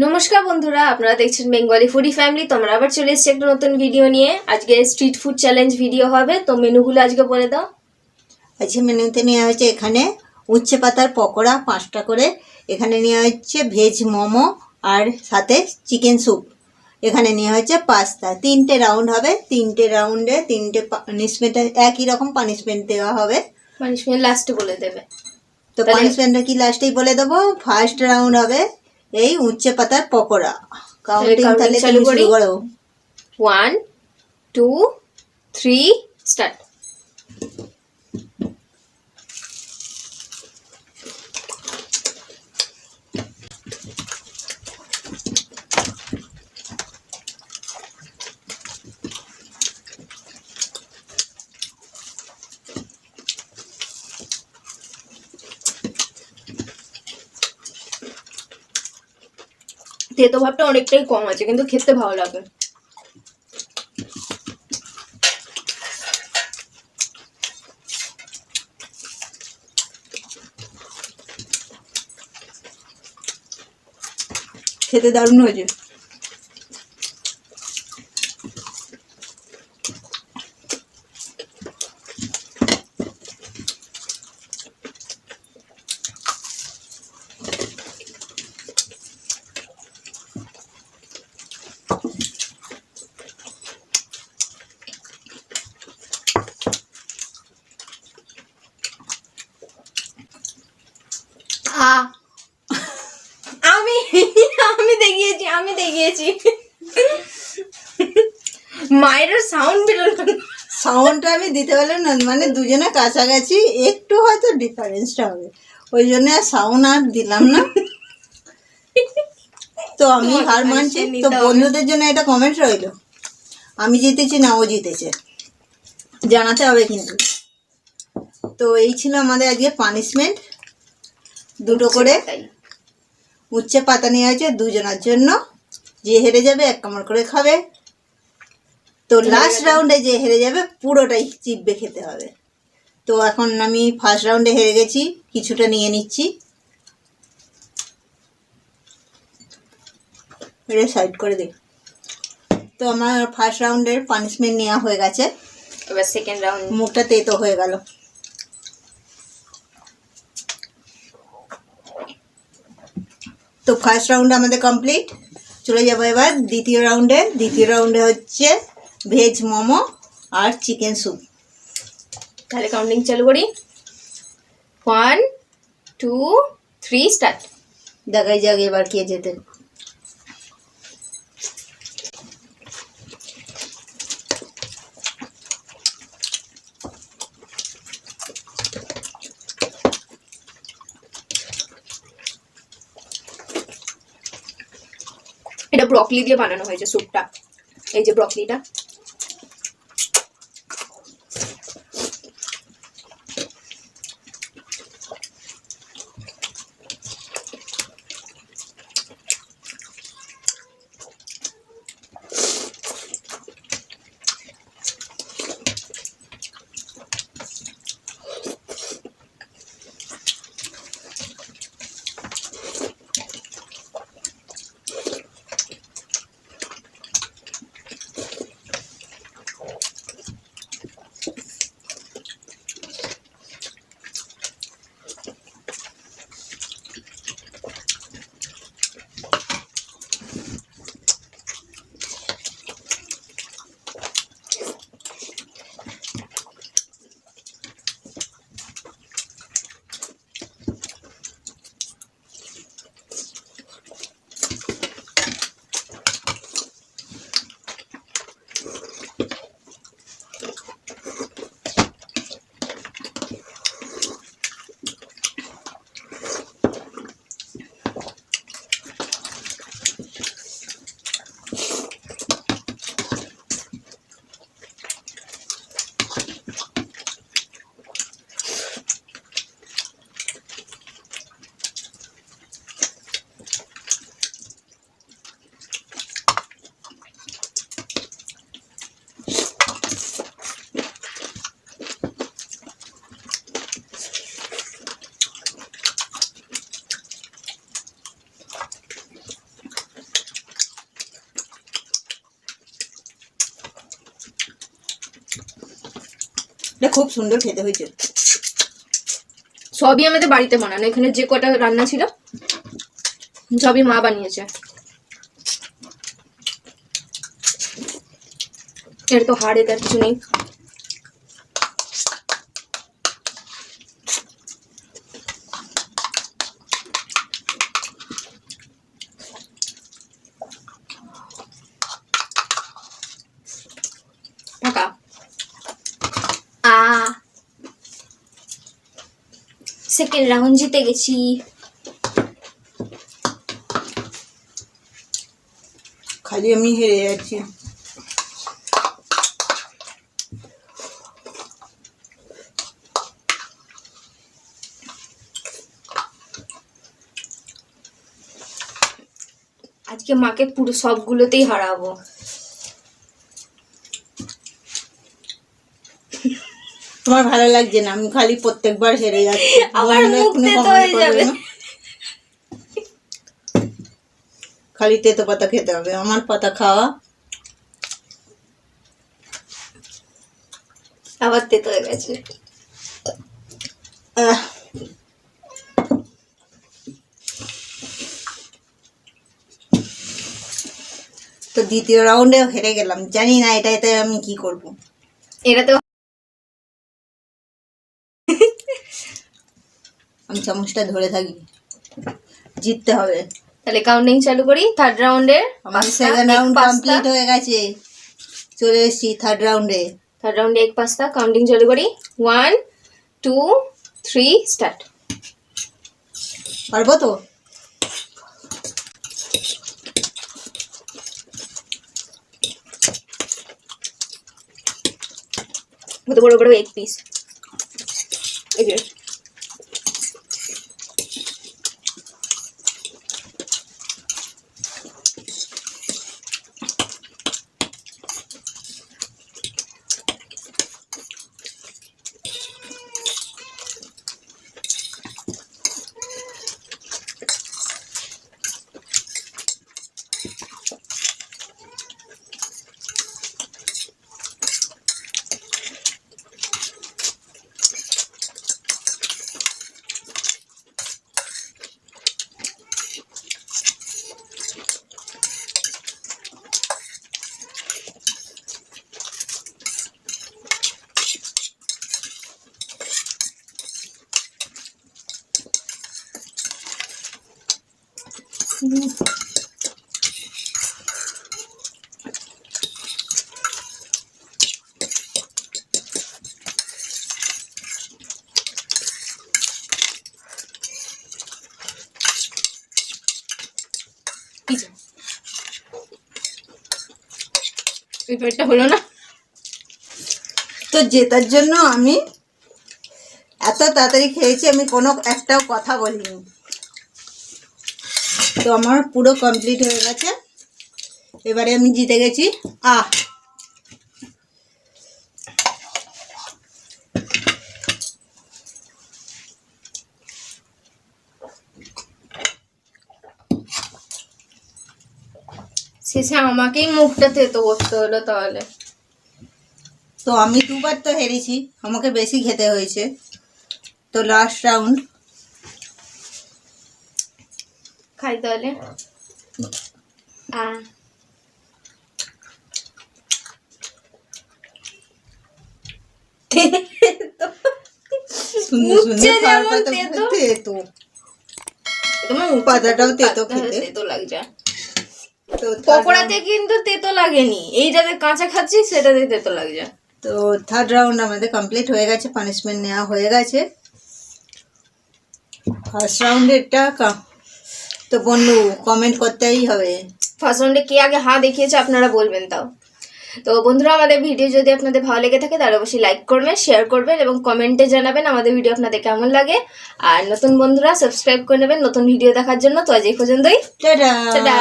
নমস্কার বন্ধুরা, আপনারা দেখছেন বেঙ্গলি ফুডি ফ্যামিলি। তোমরা আবার চলে এসেছি একটা নতুন ভিডিও নিয়ে। আজকে স্ট্রিট ফুড চ্যালেঞ্জ ভিডিও হবে। তো মেনুগুলো আজকে বলে দাও। আজকে মেনুতে নেওয়া হয়েছে এখানে উচ্ছে পাতার পকোড়া 5টা করে, এখানে নেওয়া হচ্ছে ভেজ মোমো আর সাথে চিকেন স্যুপ, এখানে নেওয়া হচ্ছে পাস্তা। 3টে রাউন্ড হবে, 3টে রাউন্ডে 3টে পানিশমেন্ট, একই রকম পানিশমেন্ট দেওয়া হবে। পানিশমেন্ট লাস্টে বলে দেবে। তো পানিশমেন্টটা কি লাস্টেই বলে দেবো। ফার্স্ট রাউন্ড হবে এই উচ্ছে পাতার পকোড়া। কাউন্টিং তাহলে চালু তুমি শুরু করো। 1 2 3 স্টার্ট। তেতো ভাবটা অনেকটাই কম আছে, কিন্তু খেতে ভালো লাগে। খেতে দারুণ হয়েছে। আমি আমি দেখিয়েছি মায়ের সাউন্ড বেরোলো। সাউন্ডটা আমি দিতে পারলাম না, মানে দুজনে কাছাকাছি, একটু হয়তো ডিফারেন্সটা হবে, ওই জন্য আর সাউন্ড আর দিলাম না। তো আমি হার মানছি। তো বন্ধুদের জন্য এটা কমেন্ট রইলো, আমি জিতেছি না ও জিতেছে, জানাতে হবে কিন্তু। তো এই ছিল আমাদের আজকে পানিশমেন্ট, 2টো করে উচ্ছে পাতা নেওয়া হয়েছে দুজনের জন্য। যে হেরে যাবে 1 কামড় করে খাবে। তো লাস্ট রাউন্ডে যে হেরে যাবে পুরোটাই চিপবে খেতে হবে। তো এখন আমি ফার্স্ট রাউন্ডে হেরে গেছি, কিছুটা নিয়ে নিচ্ছি, এটা সাইড করে দিই। তো আমার ফার্স্ট রাউন্ডের পানিশমেন্ট নেওয়া হয়ে গেছে। এবার সেকেন্ড রাউন্ড। মুখটা তেতো হয়ে গেল। তো ফার্স্ট রাউন্ড আমাদের কমপ্লিট। চলে যাবো এবার দ্বিতীয় রাউন্ডে। দ্বিতীয় রাউন্ডে হচ্ছে ভেজ মোমো আর চিকেন স্যুপ। তাহলে কাউন্টিং চালু করি। 1 2 3 স্টার্ট। দেখাই যাক এবার কে যেতে। এটা ব্রকলি দিয়ে বানানো হয়েছে স্যুপটা। এই যে ব্রকলিটা, এটা খুব সুন্দর খেতে হয়েছে। সবই আমাদের বাড়িতে বানানো, এখানে যে কটা রান্না ছিল সবই মা বানিয়েছে। এর তো হাড়ে তার কিছু নেই। ফাঁকা। সেকেন্ড রাউন্ড জিতে গেছি। খালি আমি হেরে যাচ্ছি। আজকে মাকে পুরো সবগুলোতেই হারাবো। তোমার ভালো লাগছে না? আমি খালি প্রত্যেকবার হেরে যাচ্ছি। আমার মুখ তেতো হয়ে যাবে। খালি তেতো পাতা খেতে হবে। আমার পাতা খাওয়া আবার তেতো হয়ে গেছে। তো দ্বিতীয় রাউন্ডে হেরে গেলাম। জানি না এটাতে আমি কি করব। এটাতে আমি চামচটা ধরে থাকি, জিততে হবে। তাহলে কাউন্টিং চালু করি। থার্ড রাউন্ডে আমার সেকেন্ড রাউন্ড কমপ্লিট হয়ে গেছে, চলে এসেছি থার্ড রাউন্ডে। থার্ড রাউন্ডে এক পাস্তা। কাউন্টিং চালু করি। 1 2 3 স্টার্ট। পারবো তো? কত বড় বড় এক পিস। এই যে এই পেটটা হলো না। তো জেতার জন্য আমি এত তাড়াতাড়ি খেয়েছি, আমি কোনো একটাও কথা বলিনি। তো আমার পুরো কমপ্লিট হয়ে গেছে। এবারে আমি জিতে গেছি। শেষে আমাকেই মুখটা তেতো করতে হলো তাহলে। তো আমি দুবার তো হেরেছি, আমাকে বেশি খেতে হয়েছে। তো লাস্ট রাউন্ড খাই তাহলে। সুন্দর সুন্দর তেতো, তোমার পাতাটাও তেতো খেতে। তেতো লাগছে। তো পকোড়াতে কিন্তু তেতো লাগেনি, এইটাতে কাঁচা খাচ্ছি সেটাতে তেতো লাগছে। তো থার্ড রাউন্ড আমাদের কমপ্লিট হয়ে গেছে, পানিশমেন্ট নেওয়া হয়ে গেছে। ফার্স্ট রাউন্ডেরটা তো বন্ধু কমেন্ট করতেই হবে। ফার্স্ট রাউন্ডে কে আগে হা দেখিয়েছে আপনারা বলবেন তাও। তো বন্ধুরা, আমাদের ভিডিও যদি আপনাদের ভালো লেগে থাকে তাহলে অবশ্যই লাইক করবেন, শেয়ার করবেন এবং কমেন্টে জানাবেন আমাদের ভিডিও আপনাদের কেমন লাগে। আর নতুন বন্ধুরা সাবস্ক্রাইব করে নেবেন নতুন ভিডিও দেখার জন্য। তো আজ এই পর্যন্তই। টাটা। টাটা।